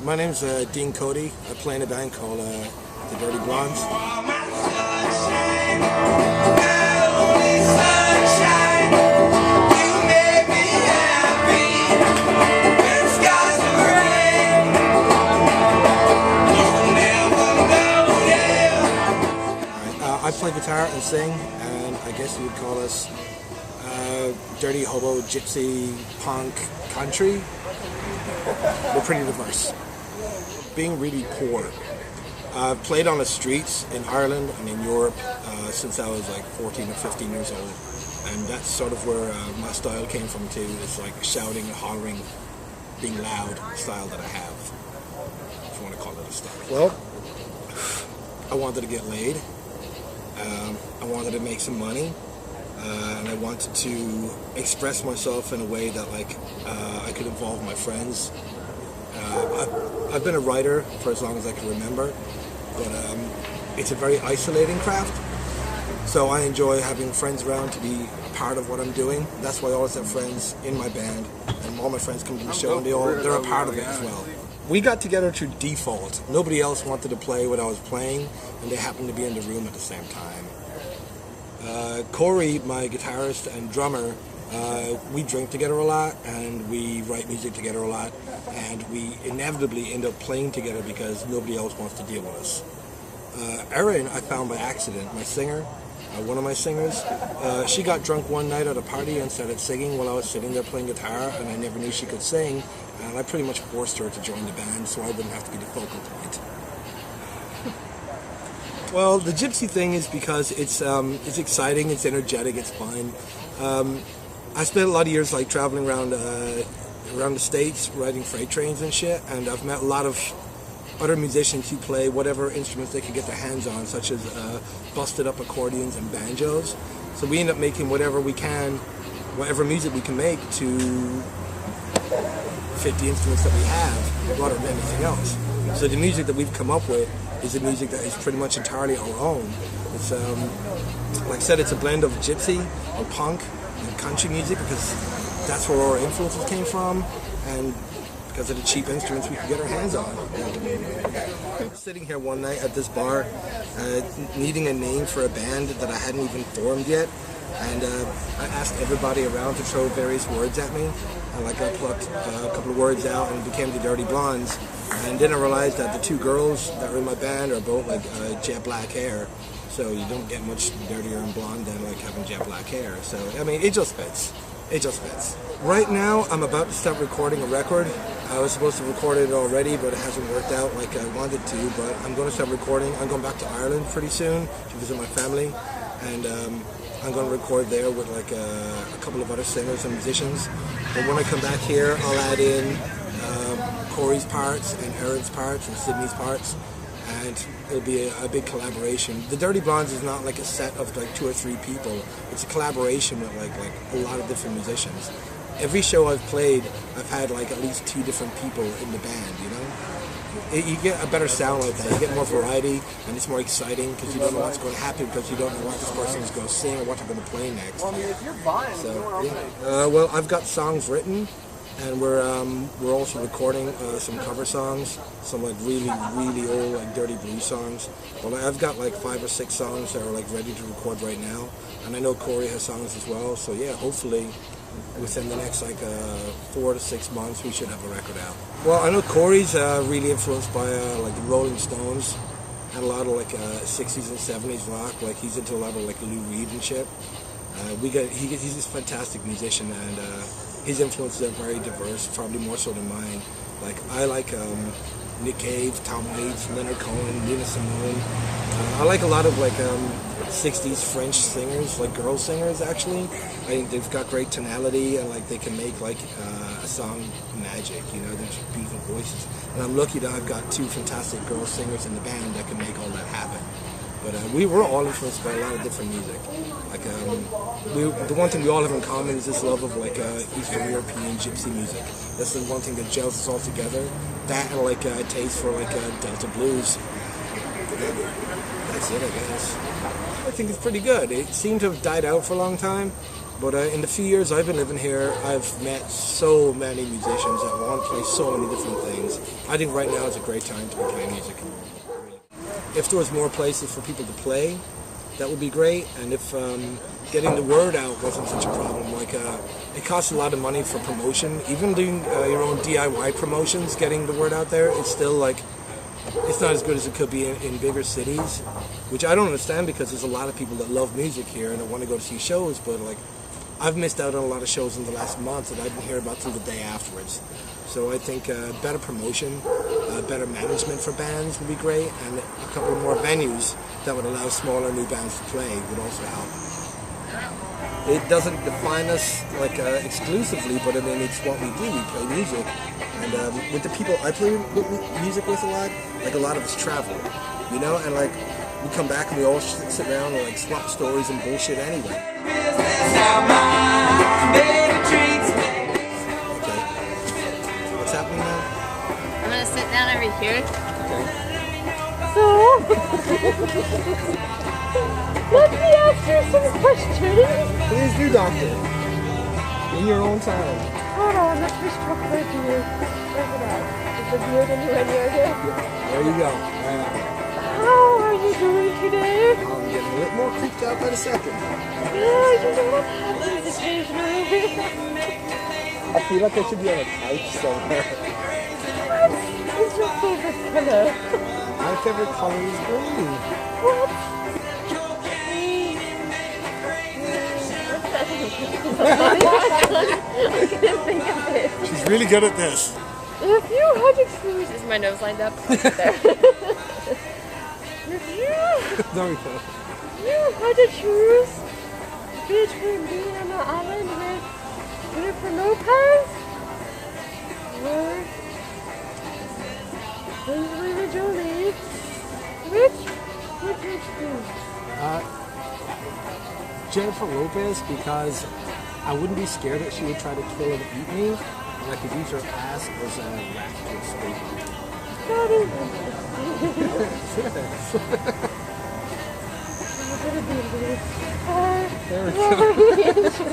My name's Dean Coady. I play in a band called the Dirty Blondes. I play guitar and sing, and I guess you would call us dirty hobo, gypsy, punk, country. We're pretty diverse. Being really poor. I've played on the streets in Ireland and in Europe since I was like 14 or 15 years old, and that's sort of where my style came from too. It's like shouting and hollering, being loud style that I have, if you want to call it a style. Well, I wanted to get laid. I wanted to make some money, and I wanted to express myself in a way that I could involve my friends. I've been a writer for as long as I can remember, but it's a very isolating craft, so I enjoy having friends around to be part of what I'm doing. That's why I always have friends in my band, and all my friends come to the show and they're a part of it as well. We got together through default. Nobody else wanted to play what I was playing, and they happened to be in the room at the same time. Corey, my guitarist and drummer, we drink together a lot, and we write music together a lot, and we inevitably end up playing together because nobody else wants to deal with us. Erin, I found by accident, my singer, one of my singers. She got drunk one night at a party and started singing while I was sitting there playing guitar, and I never knew she could sing, and I pretty much forced her to join the band so I wouldn't have to be the focal point. Well, the gypsy thing is because it's exciting, it's energetic, it's fun. I spent a lot of years traveling around the States, riding freight trains and shit, and I've met a lot of other musicians who play whatever instruments they can get their hands on, such as busted up accordions and banjos. So we end up making whatever we can, whatever music we can make to fit the instruments that we have, rather than anything else. So the music that we've come up with is the music that is pretty much entirely our own. It's like I said, it's a blend of gypsy and punk and country music because that's where our influences came from, and because of the cheap instruments we could get our hands on. I was sitting here one night at this bar, needing a name for a band that I hadn't even formed yet, and I asked everybody around to throw various words at me, and I plucked a couple of words out, and it became the Dirty Blondes. And then I realized that the two girls that were in my band are both jet black hair, so you don't get much dirtier and blonde than having jet black hair. So I mean, it just fits. It just fits. Right now, I'm about to start recording a record. I was supposed to record it already, but it hasn't worked out like I wanted to. But I'm going to start recording. I'm going back to Ireland pretty soon to visit my family, and I'm going to record there with a couple of other singers and musicians. But when I come back here, I'll add in Corey's parts and Erin's parts and Sydney's parts, and it'll be a big collaboration. The Dirty Blondes is not like a set of 2 or 3 people. It's a collaboration with a lot of different musicians. Every show I've played, I've had at least 2 different people in the band, you know? You get a better sound like that. You get more variety, and it's more exciting because you don't know what's going to happen, because you don't know what this person is going to sing or what they're going to play next. Well, I mean, if you're buying, so, yeah. Well, I've got songs written, and we're also recording some cover songs, some really old dirty blues songs. Well, I've got 5 or 6 songs that are ready to record right now, and I know Corey has songs as well. So yeah, hopefully within the next 4 to 6 months we should have a record out. Well, I know Corey's really influenced by the Rolling Stones and a lot of 60s and 70s rock. He's into a lot of Lou Reed and shit. He's this fantastic musician, and his influences are very diverse, probably more so than mine. I like Nick Cave, Tom Waits, Leonard Cohen, Nina Simone. I like a lot of 60s French singers, girl singers actually. I think they've got great tonality, and they can make a song magic, you know, they're just beautiful voices. And I'm lucky that I've got 2 fantastic girl singers in the band that can make all that happen. But we were all influenced by a lot of different music. The one thing we all have in common is this love of Eastern European gypsy music. That's the one thing that gels us all together. That and a taste for Delta blues. That's it, I guess. I think it's pretty good. It seemed to have died out for a long time, But in the few years I've been living here, I've met so many musicians that want to play so many different things. I think right now is a great time to be playing music. If there was more places for people to play, that would be great. And if getting the word out wasn't such a problem, like it costs a lot of money for promotion. Even doing your own DIY promotions, getting the word out there, it's still like, it's not as good as it could be in bigger cities, which I don't understand because there's a lot of people that love music here and that want to go to see shows, but like, I've missed out on a lot of shows in the last month that I didn't hear about till the day afterwards. So I think better promotion, better management for bands would be great, and a couple more venues that would allow smaller new bands to play would also help. It doesn't define us like exclusively, but I mean it's what we do. We play music, and with the people I play music with a lot of us travel, you know, and like we come back and we all sit around and like swap stories and bullshit anyway. Okay, what's happening now? I'm gonna sit down over here. Okay. So, let me ask you some questions. Please do, Doctor. In your own time. Hold on, let me stroke my beard. Check it out. Is the beard anywhere near here? There you go. How are you doing today? I'm getting a little more creeped out by the second. Yeah, you know what happens occasionally. I feel like I should be on a couch somewhere. What is your favorite color? My favorite color is green. What? I couldn't think of it. She's really good at this. If you had to choose, is my nose lined up? There. If There we go. you had to choose between being on the island with Jennifer Lopez or Angelina Jolie, which would you choose? Jennifer Lopez, because I wouldn't be scared that she would try to kill and eat me, and I could use her ass as a raft to escape. That is interesting.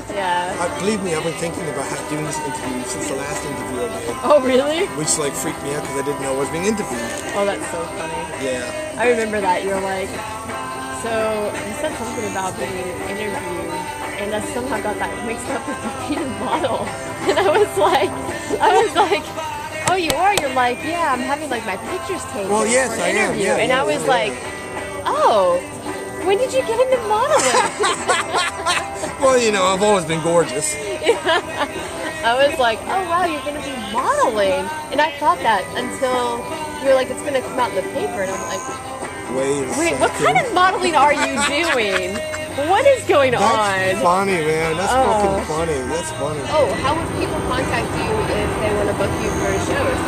Yeah. Believe me, I've been thinking about doing this interview since the last interview I did. Oh, really? Which like freaked me out because I didn't know I was being interviewed. Oh, that's so funny. Yeah. I remember that. You're like, so you said something about being interviewed, and I somehow got that mixed up with the being model. And I was like, oh, you are? You're like, yeah, I'm having like my pictures taken Well, yes, for I an am. interview. Yeah, and yeah, I was yeah, like, oh, when did you get into modeling? Well, you know, I've always been gorgeous. I was like, oh wow, you're going to be modeling. And I thought that until you were like, it's going to come out in the paper. And I'm like, wait, what kind of modeling are you doing? What is going on? That's funny, man. That's fucking funny. That's funny. Oh, how would people contact you if they want to book you for shows?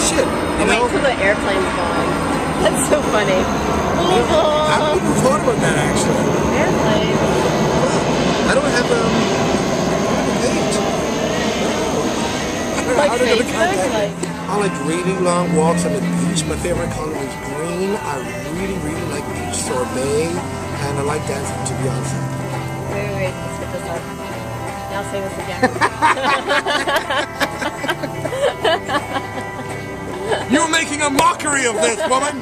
Shit. You Wait know? till the airplane's gone. That's so funny. Louisville. I haven't even thought about that actually. Airplane. I don't have a page. Like How are they gonna Facebook? contact me? Like, I like really long walks on the beach. My favorite color is green. I really, really like beach sorbet, and I like dancing to Beyonce. wait. Let's get this up. Now say this again. You're making a mockery of this, woman!